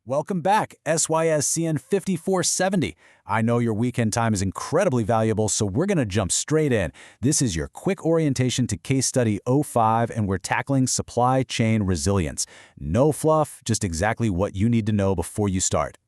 Welcome back, SYSCN 5470. I know your weekend time is incredibly valuable, so we're going to jump straight in. This is your quick orientation to case study '05, and we're tackling supply chain resilience. No fluff, just exactly what you need to know before you start.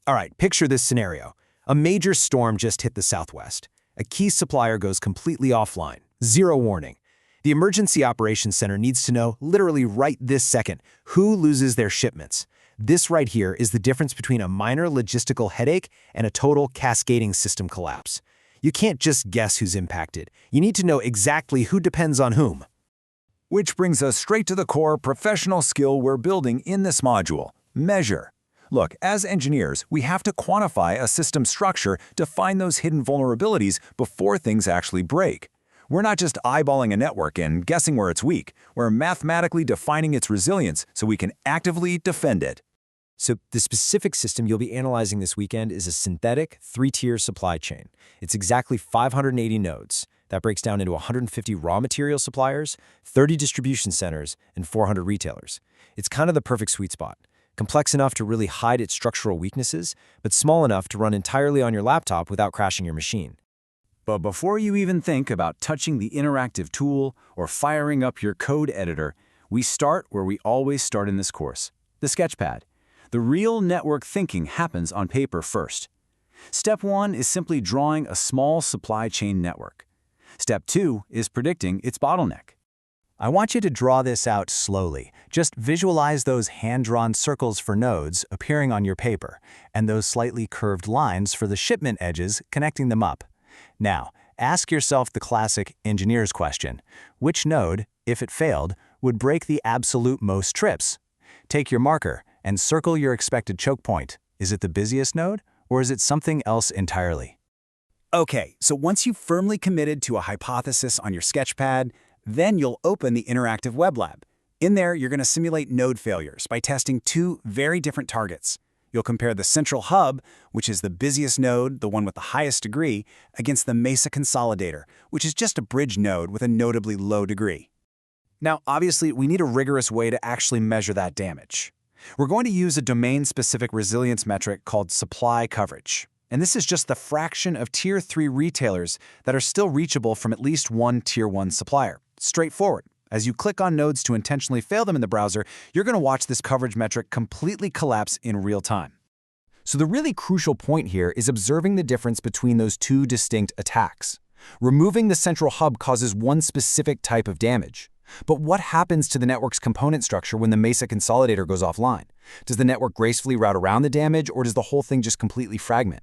All right, picture this scenario. A major storm just hit the Southwest. A key supplier goes completely offline. Zero warning. The Emergency Operations Center needs to know, literally right this second, who loses their shipments. This right here is the difference between a minor logistical headache and a total cascading system collapse. You can't just guess who's impacted. You need to know exactly who depends on whom. Which brings us straight to the core professional skill we're building in this module: measure. Look, as engineers, we have to quantify a system structure to find those hidden vulnerabilities before things actually break. We're not just eyeballing a network and guessing where it's weak. We're mathematically defining its resilience so we can actively defend it. So the specific system you'll be analyzing this weekend is a synthetic three-tier supply chain. It's exactly 580 nodes. That breaks down into 150 raw material suppliers, 30 distribution centers, and 400 retailers. It's kind of the perfect sweet spot. Complex enough to really hide its structural weaknesses, but small enough to run entirely on your laptop without crashing your machine. But before you even think about touching the interactive tool or firing up your code editor, we start where we always start in this course: the sketchpad. The real network thinking happens on paper first. Step 1 is simply drawing a small supply chain network. Step 2 is predicting its bottleneck. I want you to draw this out slowly. Just visualize those hand-drawn circles for nodes appearing on your paper, and those slightly curved lines for the shipment edges connecting them up. Now, ask yourself the classic engineer's question: which node, if it failed, would break the absolute most trips? Take your marker and circle your expected choke point. Is it the busiest node, or is it something else entirely? Okay, so once you've firmly committed to a hypothesis on your sketchpad, then you'll open the interactive web lab. In there, you're going to simulate node failures by testing two very different targets. You'll compare the central hub, which is the busiest node, the one with the highest degree, against the Mesa Consolidator, which is just a bridge node with a notably low degree. Now, obviously, we need a rigorous way to actually measure that damage. We're going to use a domain-specific resilience metric called supply coverage. And this is just the fraction of Tier 3 retailers that are still reachable from at least one Tier 1 supplier. Straightforward. As you click on nodes to intentionally fail them in the browser, you're going to watch this coverage metric completely collapse in real time. So the really crucial point here is observing the difference between those two distinct attacks. Removing the central hub causes one specific type of damage. But what happens to the network's component structure when the Mesa Consolidator goes offline? Does the network gracefully route around the damage, or does the whole thing just completely fragment?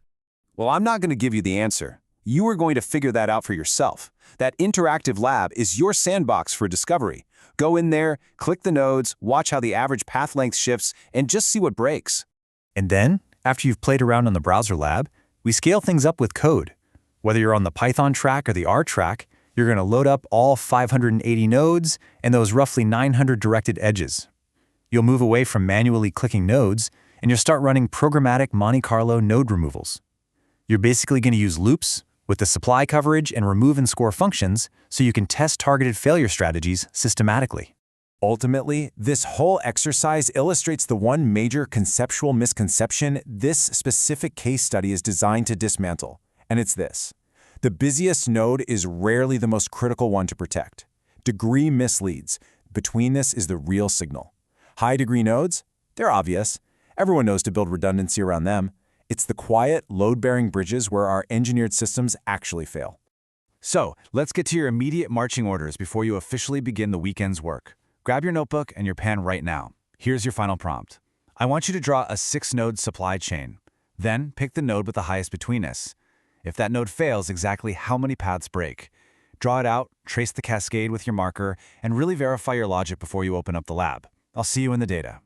Well, I'm not going to give you the answer. You are going to figure that out for yourself. That interactive lab is your sandbox for discovery. Go in there, click the nodes, watch how the average path length shifts, and just see what breaks. And then, after you've played around on the browser lab, we scale things up with code. Whether you're on the Python track or the R track, you're going to load up all 580 nodes and those roughly 900 directed edges. You'll move away from manually clicking nodes, and you'll start running programmatic Monte Carlo node removals. You're basically going to use loops with the supply coverage and remove and score functions so you can test targeted failure strategies systematically. Ultimately, this whole exercise illustrates the one major conceptual misconception this specific case study is designed to dismantle, and it's this: the busiest node is rarely the most critical one to protect. Degree misleads. Between this is the real signal. High-degree nodes? They're obvious. Everyone knows to build redundancy around them. It's the quiet, load-bearing bridges where our engineered systems actually fail. So, let's get to your immediate marching orders before you officially begin the weekend's work. Grab your notebook and your pen right now. Here's your final prompt. I want you to draw a 6-node supply chain. Then, pick the node with the highest betweenness. If that node fails, exactly how many paths break? Draw it out, trace the cascade with your marker, and really verify your logic before you open up the lab. I'll see you in the data.